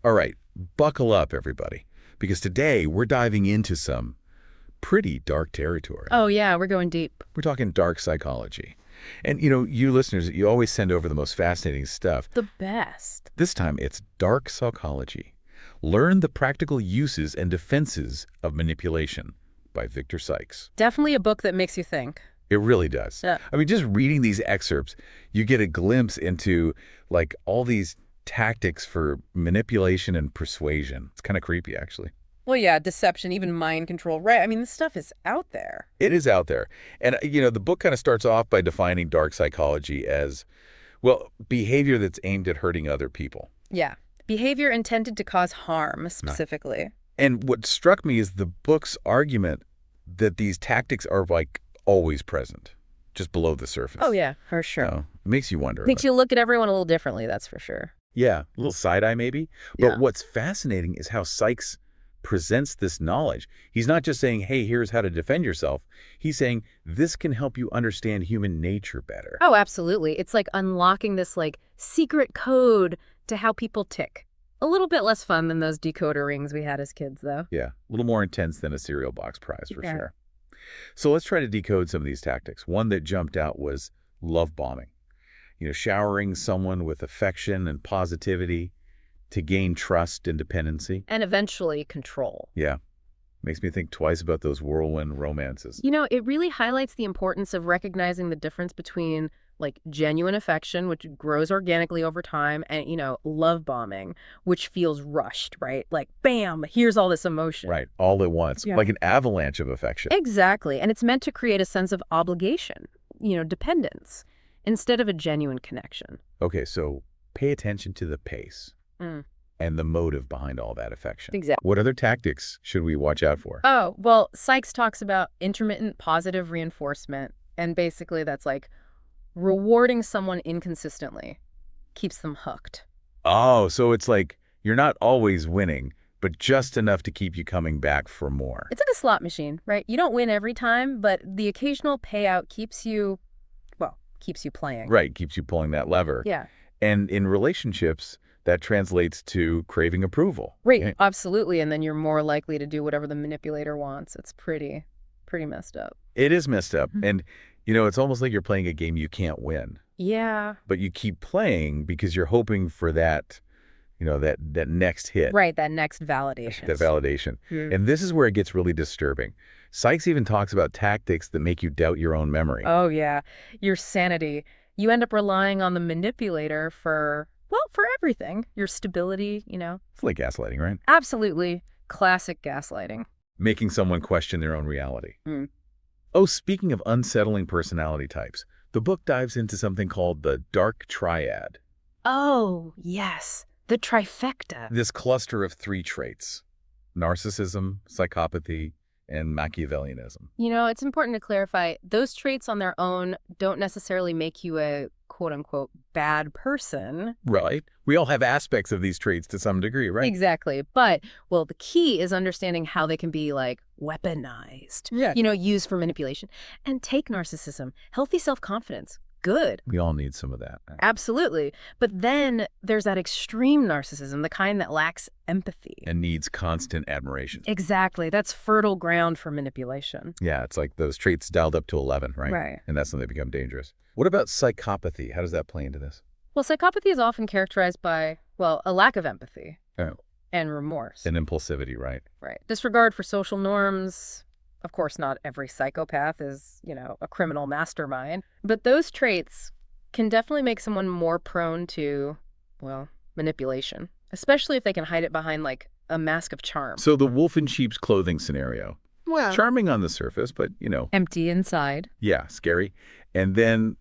All right, buckle up, everybody, because today we're diving into some pretty dark territory. Oh, yeah, we're going deep. We're talking dark psychology. And, you listeners, you always send over the most fascinating stuff. The best. This time, it's dark psychology. Learn the practical uses and defenses of manipulation by Victor Sykes. Definitely a book that makes you think. It really does. Yeah. I mean, just reading these excerpts, you get a glimpse into, like, all these tactics for manipulation and persuasion. It's kind of creepy, actually. Well, yeah, deception, even mind control, right? I mean, this stuff is out there. It is out there. And, the book kind of starts off by defining dark psychology as, well, behavior that's aimed at hurting other people. Yeah. Behavior intended to cause harm, specifically. And what struck me is the book's argument that these tactics are, like, always present, just below the surface. Oh, yeah, for sure. It makes you wonder. Makes you look at everyone a little differently, that's for sure. Yeah, a little side-eye maybe. Yeah. But what's fascinating is how Sykes presents this knowledge. He's not just saying, hey, here's how to defend yourself. He's saying this can help you understand human nature better. Oh, absolutely. It's like unlocking this, like, secret code to how people tick. A little bit less fun than those decoder rings we had as kids, though. Yeah, a little more intense than a cereal box prize, for Yeah. sure. So let's try to decode some of these tactics. One that jumped out was love bombing. Showering someone with affection and positivity to gain trust and dependency. And eventually control. Yeah. Makes me think twice about those whirlwind romances. It really highlights the importance of recognizing the difference between, like, genuine affection, which grows organically over time, and, love bombing, which feels rushed, right? Like, bam, here's all this emotion. Right, all at once, Yeah. like an avalanche of affection. Exactly. And it's meant to create a sense of obligation, dependence, instead of a genuine connection. Okay, so pay attention to the pace and the motive behind all that affection. Exactly. What other tactics should we watch out for? Oh, well, Sykes talks about intermittent positive reinforcement, and basically that's like rewarding someone inconsistently keeps them hooked. Oh, so it's like you're not always winning, but just enough to keep you coming back for more. It's like a slot machine, right? You don't win every time, but the occasional payout keeps you playing. Right, keeps you pulling that lever. Yeah. And in relationships, that translates to craving approval. Right, absolutely. And then you're more likely to do whatever the manipulator wants. It's pretty messed up. It is messed up. And, it's almost like you're playing a game you can't win. Yeah. But you keep playing because you're hoping for that, that next hit. Right, that next validation. That validation. And this is where it gets really disturbing. Sykes even talks about tactics that make you doubt your own memory. Oh, yeah. Your sanity. You end up relying on the manipulator for everything. Your stability, It's like gaslighting, right? Absolutely. Classic gaslighting. Making someone question their own reality. Mm. Oh, speaking of unsettling personality types, the book dives into something called the Dark Triad. Oh, yes. The trifecta. This cluster of 3 traits: narcissism, psychopathy, and Machiavellianism. It's important to clarify, those traits on their own don't necessarily make you a quote-unquote bad person. Right. We all have aspects of these traits to some degree, right? Exactly. But, well, the key is understanding how they can be, like, weaponized. Yeah. Used for manipulation. And take narcissism, healthy self-confidence. Good. We all need some of that. Absolutely. But then there's that extreme narcissism, the kind that lacks empathy. And needs constant admiration. Exactly. That's fertile ground for manipulation. Yeah, it's like those traits dialed up to 11, right? Right. And that's when they become dangerous. What about psychopathy? How does that play into this? Well, psychopathy is often characterized by, a lack of empathy. Oh. And remorse. And impulsivity, right? Right. Disregard for social norms. Of course, not every psychopath is, a criminal mastermind. But those traits can definitely make someone more prone to, manipulation. Especially if they can hide it behind, like, a mask of charm. So the wolf in sheep's clothing scenario. Well, charming on the surface, but, empty inside. Yeah, scary. And then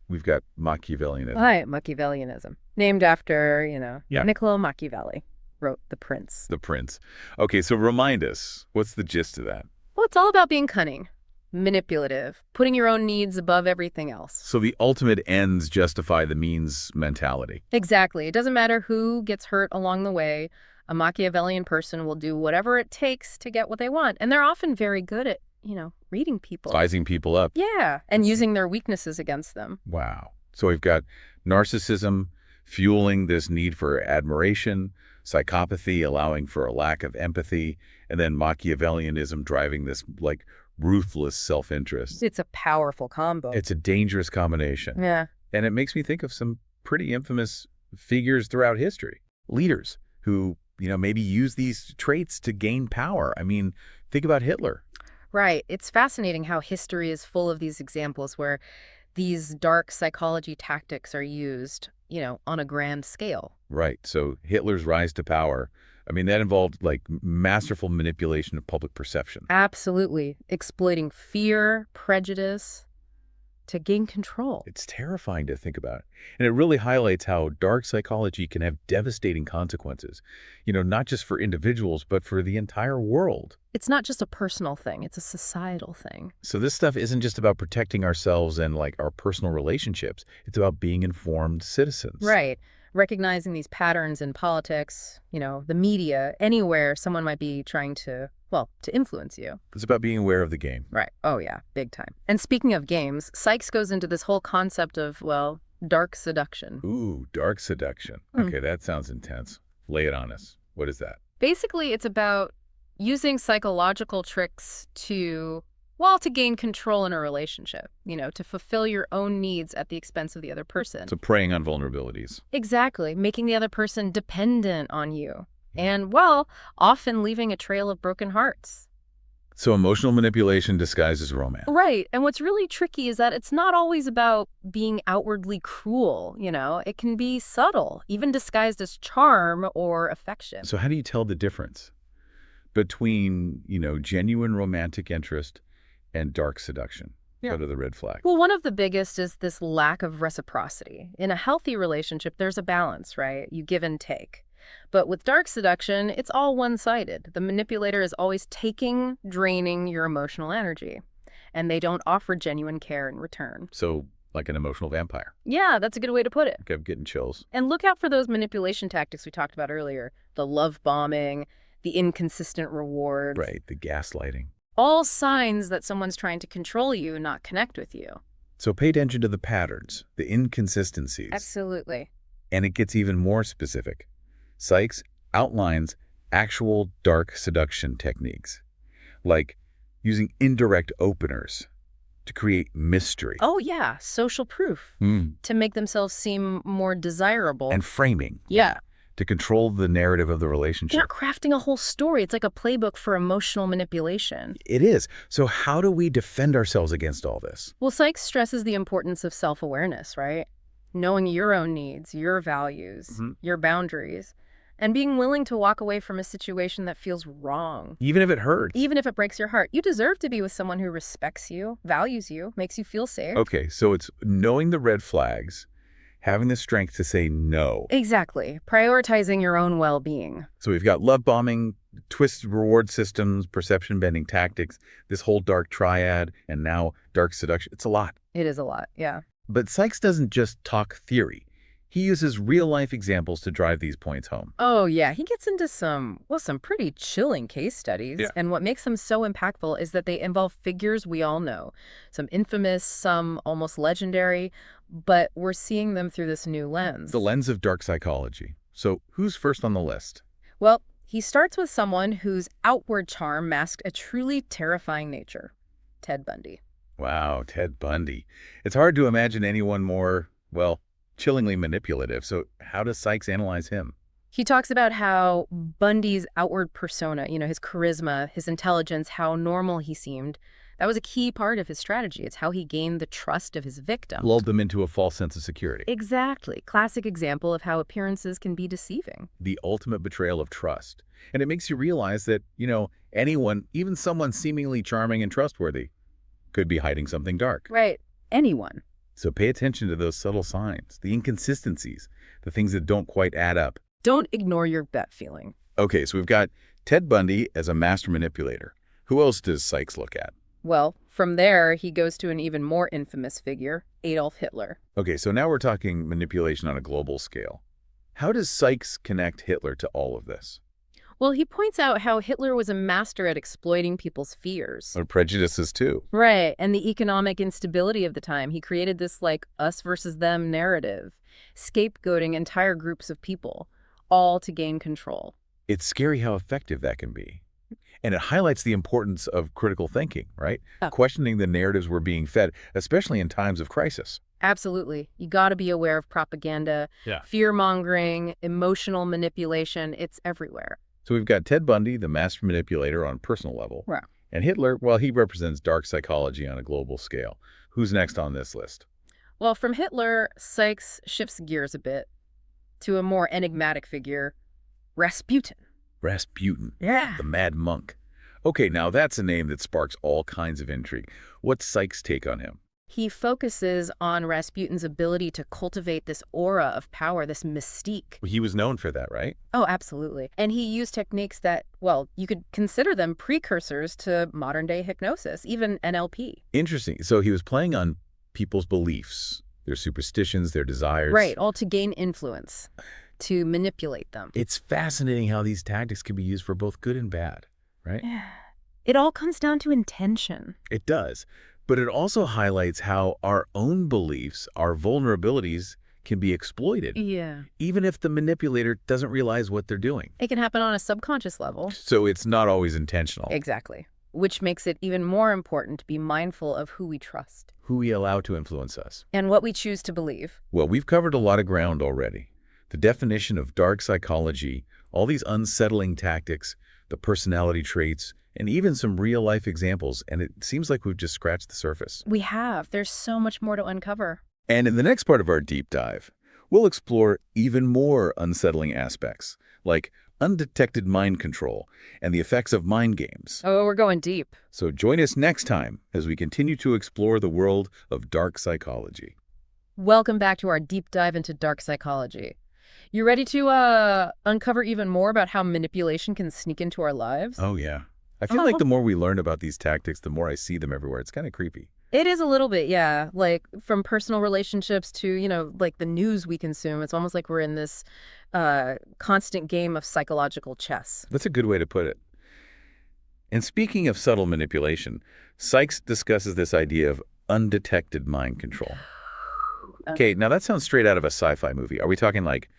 we've got Machiavellianism. Right, Machiavellianism. Named after, Yeah. Niccolo Machiavelli wrote The Prince. The Prince. Okay, so remind us, what's the gist of that? Well, it's all about being cunning, manipulative, putting your own needs above everything else. So the ultimate ends justify the means mentality. Exactly. It doesn't matter who gets hurt along the way. A Machiavellian person will do whatever it takes to get what they want. And they're often very good at, reading people. Sizing people up. Yeah, and using their weaknesses against them. Wow. So we've got narcissism fueling this need for admiration, psychopathy allowing for a lack of empathy, and then Machiavellianism driving this, like, ruthless self-interest. It's a powerful combo. It's a dangerous combination. Yeah. And it makes me think of some pretty infamous figures throughout history. Leaders who, maybe use these traits to gain power. I mean, think about Hitler. Right. It's fascinating how history is full of these examples where these dark psychology tactics are used, on a grand scale. Right. So Hitler's rise to power, I mean, that involved, like, masterful manipulation of public perception. Absolutely. Exploiting fear, prejudice to gain control. It's terrifying to think about. And it really highlights how dark psychology can have devastating consequences, not just for individuals, but for the entire world. It's not just a personal thing. It's a societal thing. So this stuff isn't just about protecting ourselves and, like, our personal relationships. It's about being informed citizens. Right. Recognizing these patterns in politics, the media, anywhere someone might be trying to influence you. It's about being aware of the game. Right. Oh, yeah. Big time. And speaking of games, Sykes goes into this whole concept of, dark seduction. Ooh, dark seduction. Okay, that sounds intense. Lay it on us. What is that? Basically, it's about using psychological tricks to gain control in a relationship, to fulfill your own needs at the expense of the other person. So preying on vulnerabilities. Exactly. Making the other person dependent on you. And, often leaving a trail of broken hearts. So emotional manipulation disguises romance. Right. And what's really tricky is that it's not always about being outwardly cruel, It can be subtle, even disguised as charm or affection. So how do you tell the difference between, genuine romantic interest and dark seduction? Yeah. What are the red flags? Well, one of the biggest is this lack of reciprocity. In a healthy relationship, there's a balance, right? You give and take. But with dark seduction, it's all one-sided. The manipulator is always taking, draining your emotional energy, and they don't offer genuine care in return. So like an emotional vampire. Yeah, that's a good way to put it. Okay, I'm getting chills. And look out for those manipulation tactics we talked about earlier. The love bombing, the inconsistent rewards. Right, the gaslighting. All signs that someone's trying to control you, not connect with you. So pay attention to the patterns, the inconsistencies. Absolutely. And it gets even more specific. Sykes outlines actual dark seduction techniques, like using indirect openers to create mystery. Oh, yeah. Social proof. To make themselves seem more desirable. And framing. Yeah. To control the narrative of the relationship. They're crafting a whole story. It's like a playbook for emotional manipulation. It is. So how do we defend ourselves against all this? Well, Sykes stresses the importance of self-awareness, right? Knowing your own needs, your values, your boundaries, and being willing to walk away from a situation that feels wrong. Even if it hurts. Even if it breaks your heart. You deserve to be with someone who respects you, values you, makes you feel safe. Okay, so it's knowing the red flags, having the strength to say no. Exactly. Prioritizing your own well-being. So we've got love bombing, twisted reward systems, perception-bending tactics, this whole dark triad, and now dark seduction. It's a lot. It is a lot, yeah. But Sykes doesn't just talk theory. He uses real-life examples to drive these points home. Oh, yeah. He gets into some pretty chilling case studies. Yeah. And what makes them so impactful is that they involve figures we all know. Some infamous, some almost legendary, but we're seeing them through this new lens. The lens of dark psychology. So who's first on the list? Well, he starts with someone whose outward charm masked a truly terrifying nature. Ted Bundy. Wow, Ted Bundy. It's hard to imagine anyone more, chillingly manipulative. So how does Sykes analyze him? He talks about how Bundy's outward persona, his charisma, his intelligence, how normal he seemed, that was a key part of his strategy. It's how he gained the trust of his victim. Lulled them into a false sense of security. Exactly. Classic example of how appearances can be deceiving. The ultimate betrayal of trust. And it makes you realize that, anyone, even someone seemingly charming and trustworthy, could be hiding something dark. Right. Anyone. So pay attention to those subtle signs, the inconsistencies, the things that don't quite add up. Don't ignore your gut feeling. Okay, so we've got Ted Bundy as a master manipulator. Who else does Sykes look at? Well, from there, he goes to an even more infamous figure, Adolf Hitler. Okay, so now we're talking manipulation on a global scale. How does Sykes connect Hitler to all of this? Well, he points out how Hitler was a master at exploiting people's fears. Or prejudices, too. Right, and the economic instability of the time. He created this, us versus them narrative, scapegoating entire groups of people, all to gain control. It's scary how effective that can be. And it highlights the importance of critical thinking, right? Oh. Questioning the narratives we're being fed, especially in times of crisis. Absolutely. You got to be aware of propaganda, fear-mongering, emotional manipulation. It's everywhere. So we've got Ted Bundy, the master manipulator on a personal level. Right. And Hitler, well, he represents dark psychology on a global scale. Who's next on this list? Well, from Hitler, Sykes shifts gears a bit to a more enigmatic figure, Rasputin. Rasputin. Yeah. The Mad Monk. Okay, now that's a name that sparks all kinds of intrigue. What's Sykes' take on him? He focuses on Rasputin's ability to cultivate this aura of power, this mystique. He was known for that, right? Oh, absolutely. And he used techniques that, well, you could consider them precursors to modern-day hypnosis, even NLP. Interesting. So he was playing on people's beliefs, their superstitions, their desires. Right, all to gain influence, to manipulate them. It's fascinating how these tactics can be used for both good and bad, right? It all comes down to intention. It does. But it also highlights how our own beliefs, our vulnerabilities, can be exploited. Yeah. Even if the manipulator doesn't realize what they're doing. It can happen on a subconscious level. So it's not always intentional. Exactly. Which makes it even more important to be mindful of who we trust. Who we allow to influence us. And what we choose to believe. Well, we've covered a lot of ground already. The definition of dark psychology, all these unsettling tactics, the personality traits, and even some real-life examples, and it seems like we've just scratched the surface. We have. There's so much more to uncover. And in the next part of our deep dive, we'll explore even more unsettling aspects, like undetected mind control and the effects of mind games. Oh, we're going deep. So join us next time as we continue to explore the world of dark psychology. Welcome back to our deep dive into dark psychology. You ready to uncover even more about how manipulation can sneak into our lives? Oh, yeah. I feel like the more we learn about these tactics, the more I see them everywhere. It's kind of creepy. It is a little bit, yeah. Like from personal relationships to, like the news we consume. It's almost like we're in this constant game of psychological chess. That's a good way to put it. And speaking of subtle manipulation, Sykes discusses this idea of undetected mind control. Okay, now that sounds straight out of a sci-fi movie. Are we talking like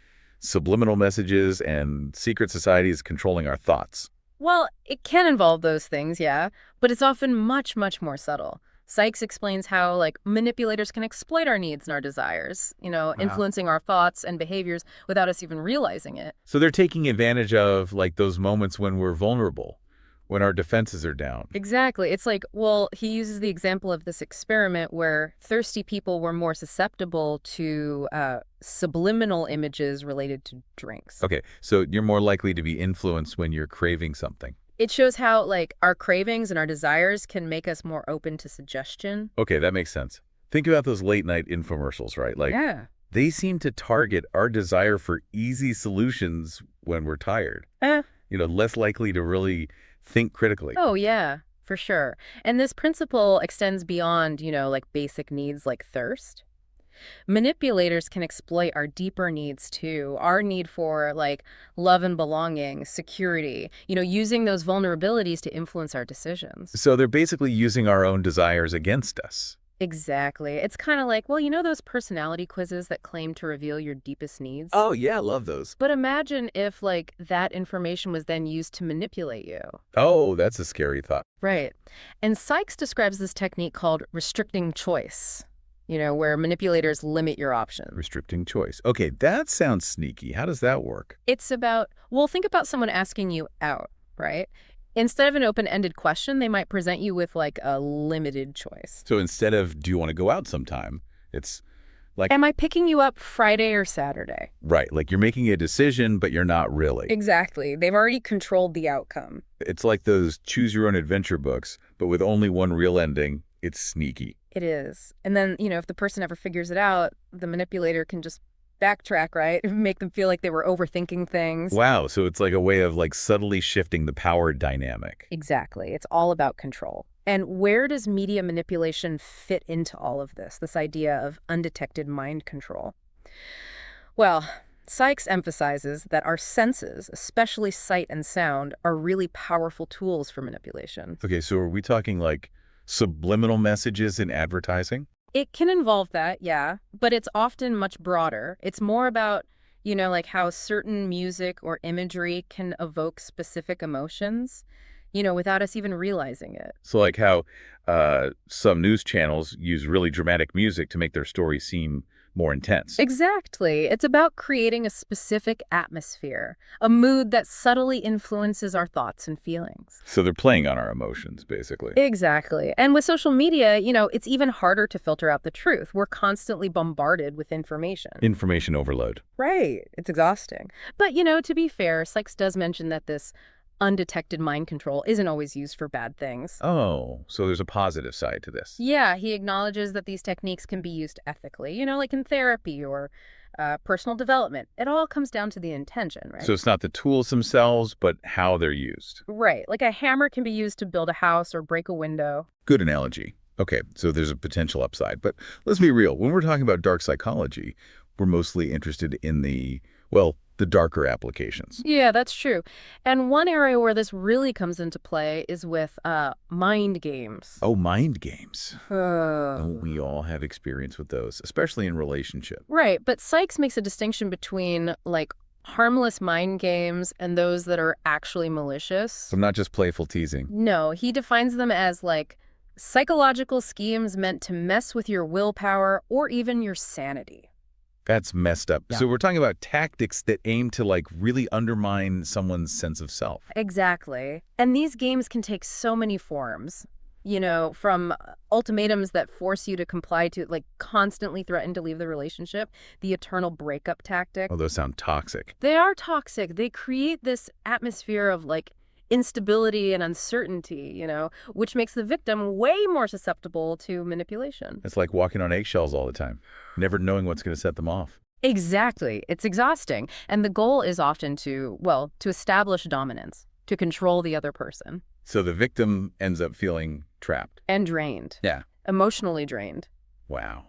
subliminal messages and secret societies controlling our thoughts? Well, it can involve those things, yeah, but it's often much, much more subtle. Sykes explains how, like, manipulators can exploit our needs and our desires, influencing our thoughts and behaviors without us even realizing it. So they're taking advantage of, like, those moments when we're vulnerable, when our defenses are down. Exactly. It's like, well, he uses the example of this experiment where thirsty people were more susceptible to subliminal images related to drinks. Okay, so you're more likely to be influenced when you're craving something. It shows how, like, our cravings and our desires can make us more open to suggestion. Okay, that makes sense. Think about those late-night infomercials, right? Like, yeah. They seem to target our desire for easy solutions when we're tired. Less likely to really think critically. Oh, yeah, for sure. And this principle extends beyond, like basic needs like thirst. Manipulators can exploit our deeper needs too, our need for like love and belonging, security, using those vulnerabilities to influence our decisions. So they're basically using our own desires against us. Exactly. It's kind of like, well, those personality quizzes that claim to reveal your deepest needs? Oh, yeah, I love those. But imagine if, like, that information was then used to manipulate you. Oh, that's a scary thought. Right. And Sykes describes this technique called restricting choice, where manipulators limit your options. Restricting choice. Okay, that sounds sneaky. How does that work? It's about, well, think about someone asking you out, right? Instead of an open-ended question, they might present you with, like, a limited choice. So instead of, do you want to go out sometime, it's like, am I picking you up Friday or Saturday? Right, like you're making a decision, but you're not really. Exactly. They've already controlled the outcome. It's like those choose-your-own-adventure books, but with only one real ending. It's sneaky. It is. And then, if the person ever figures it out, the manipulator can just backtrack, right? Make them feel like they were overthinking things. Wow, so it's like a way of like subtly shifting the power dynamic. Exactly. It's all about control. And where does media manipulation fit into all of this idea of undetected mind control? Well, Sykes emphasizes that our senses, especially sight and sound, are really powerful tools for manipulation. Okay, so are we talking like subliminal messages in advertising? It can involve that, yeah, but it's often much broader. It's more about, Like how certain music or imagery can evoke specific emotions, without us even realizing it. So like how some news channels use really dramatic music to make their story seem more intense. Exactly. It's about creating a specific atmosphere, a mood that subtly influences our thoughts and feelings. So they're playing on our emotions, basically. Exactly. And with social media, it's even harder to filter out the truth. We're constantly bombarded with information. Information overload. Right. It's exhausting. But, to be fair, Sykes does mention that this undetected mind control isn't always used for bad things. Oh, so there's a positive side to this. Yeah, he acknowledges that these techniques can be used ethically, like in therapy or personal development. It all comes down to the intention, right? So it's not the tools themselves, but how they're used. Right. Like a hammer can be used to build a house or break a window. Good analogy. Okay, so there's a potential upside. But let's be real. When we're talking about dark psychology, we're mostly interested in the darker applications. Yeah, that's true. And one area where this really comes into play is with mind games. Oh, mind games. Uh, Oh, we all have experience with those, especially in relationship. Right, but Sykes makes a distinction between, like, harmless mind games and those that are actually malicious. So not just playful teasing. No, he defines them as, like, psychological schemes meant to mess with your willpower or even your sanity. That's messed up. Yeah. So we're talking about tactics that aim to really undermine someone's sense of self. Exactly. And these games can take so many forms, from ultimatums that force you to comply to, like, constantly threaten to leave the relationship, the eternal breakup tactic. Oh, those sound toxic. They are toxic. They create this atmosphere of, like, instability and uncertainty, which makes the victim way more susceptible to manipulation. It's like walking on eggshells all the time, never knowing what's going to set them off. Exactly. It's exhausting. And the goal is often to establish dominance, to control the other person. So the victim ends up feeling trapped. And drained. Yeah. Emotionally drained. Wow.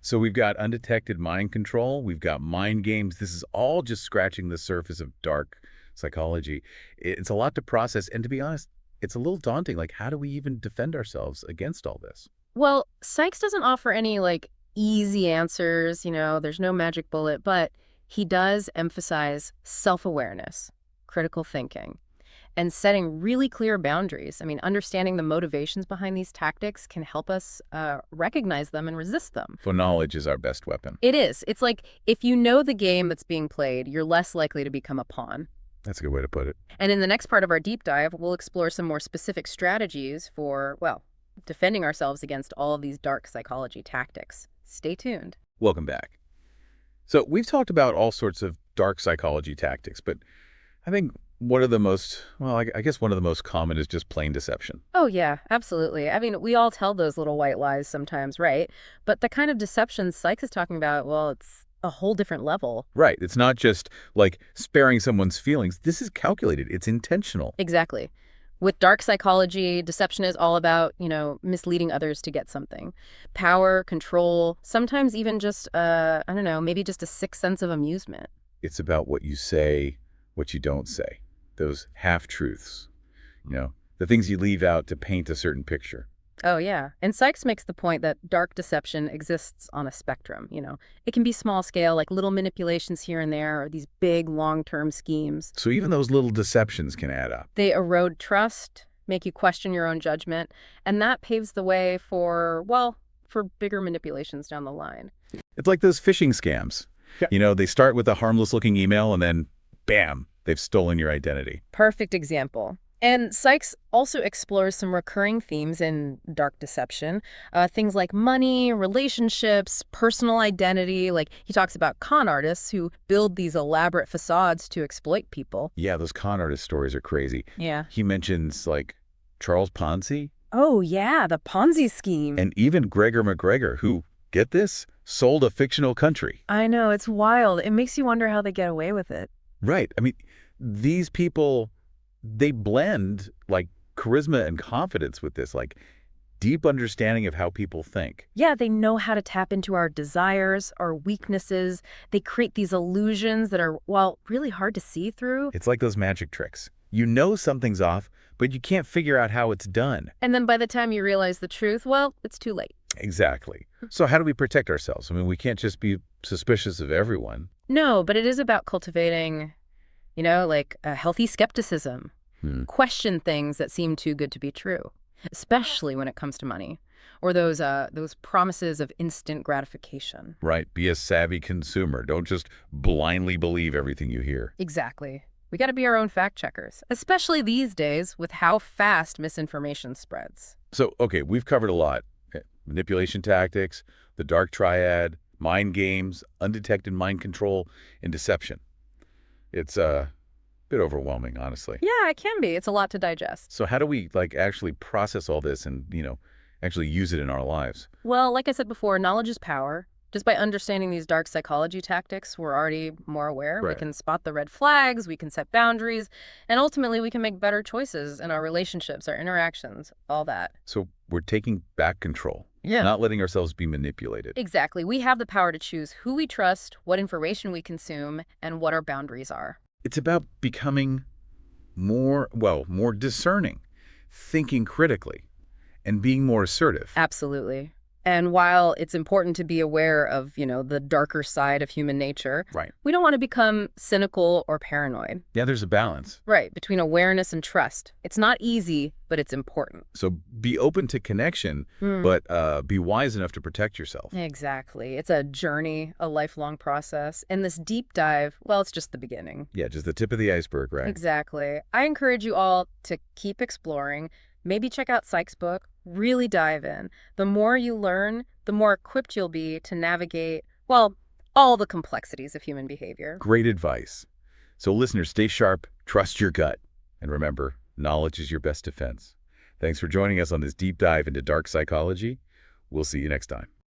So we've got undetected mind control. We've got mind games. This is all just scratching the surface of dark psychology. It's a lot to process. And to be honest, it's a little daunting. Like, how do we even defend ourselves against all this? Well, Sykes doesn't offer any, easy answers. There's no magic bullet, but he does emphasize self-awareness, critical thinking, and setting really clear boundaries. I mean, understanding the motivations behind these tactics can help us recognize them and resist them. So knowledge is our best weapon. It is. It's like if you know the game that's being played, you're less likely to become a pawn. That's a good way to put it. And in the next part of our deep dive, we'll explore some more specific strategies for, defending ourselves against all of these dark psychology tactics. Stay tuned. Welcome back. So we've talked about all sorts of dark psychology tactics, but I think one of the most, I guess one of the most common is just plain deception. Oh, yeah, absolutely. I mean, we all tell those little white lies sometimes, right? But the kind of deception Sykes is talking about, it's a whole different level. Right. It's not just like sparing someone's feelings. This is calculated. It's intentional. Exactly. With dark psychology, deception is all about, misleading others to get something. Power, control, sometimes even just, maybe just a sick sense of amusement. It's about what you say, what you don't say. Those half-truths, the things you leave out to paint a certain picture. Oh, yeah. And Sykes makes the point that dark deception exists on a spectrum. It can be small scale, like little manipulations here and there, or these big long-term schemes. So even those little deceptions can add up. They erode trust, make you question your own judgment, and that paves the way for bigger manipulations down the line. It's like those phishing scams. Yeah. They start with a harmless-looking email and then, bam, they've stolen your identity. Perfect example. And Sykes also explores some recurring themes in dark deception, things like money, relationships, personal identity. Like he talks about con artists who build these elaborate facades to exploit people. Yeah, those con artist stories are crazy. Yeah. He mentions Charles Ponzi. Oh, yeah, the Ponzi scheme. And even Gregor McGregor, who, get this, sold a fictional country. I know, it's wild. It makes you wonder how they get away with it. Right. I mean, these people, they blend charisma and confidence with this deep understanding of how people think. Yeah, they know how to tap into our desires, our weaknesses. They create these illusions that are, really hard to see through. It's like those magic tricks. You know something's off, but you can't figure out how it's done. And then by the time you realize the truth, it's too late. Exactly. So how do we protect ourselves? I mean, we can't just be suspicious of everyone. No, but it is about cultivating, like a healthy skepticism. Hmm. Question things that seem too good to be true, especially when it comes to money or those promises of instant gratification. Right. Be a savvy consumer. Don't just blindly believe everything you hear. Exactly. We got to be our own fact checkers, especially these days with how fast misinformation spreads. So, okay, we've covered a lot. Manipulation tactics, the Dark Triad, mind games, undetected mind control, and deception. It's a bit overwhelming, honestly. Yeah, it can be. It's a lot to digest. So how do we, actually process all this and, actually use it in our lives? Well, like I said before, knowledge is power. Just by understanding these dark psychology tactics, we're already more aware. We Right. can spot the red flags, we can set boundaries, and ultimately we can make better choices in our relationships, our interactions, all that. So we're taking back control. Yeah. Not letting ourselves be manipulated. Exactly. We have the power to choose who we trust, what information we consume, and what our boundaries are. It's about becoming more discerning, thinking critically, and being more assertive. Absolutely. And while it's important to be aware of, the darker side of human nature, Right. we don't want to become cynical or paranoid. Yeah, there's a balance. Right, between awareness and trust. It's not easy, but it's important. So be open to connection, but be wise enough to protect yourself. Exactly. It's a journey, a lifelong process. And this deep dive, well, it's just the beginning. Yeah, just the tip of the iceberg, right? Exactly. I encourage you all to keep exploring. Maybe check out Sykes' book. Really dive in. The more you learn, the more equipped you'll be to navigate, well, all the complexities of human behavior. Great advice. So listeners, stay sharp, trust your gut, and remember, knowledge is your best defense. Thanks for joining us on this deep dive into dark psychology. We'll see you next time.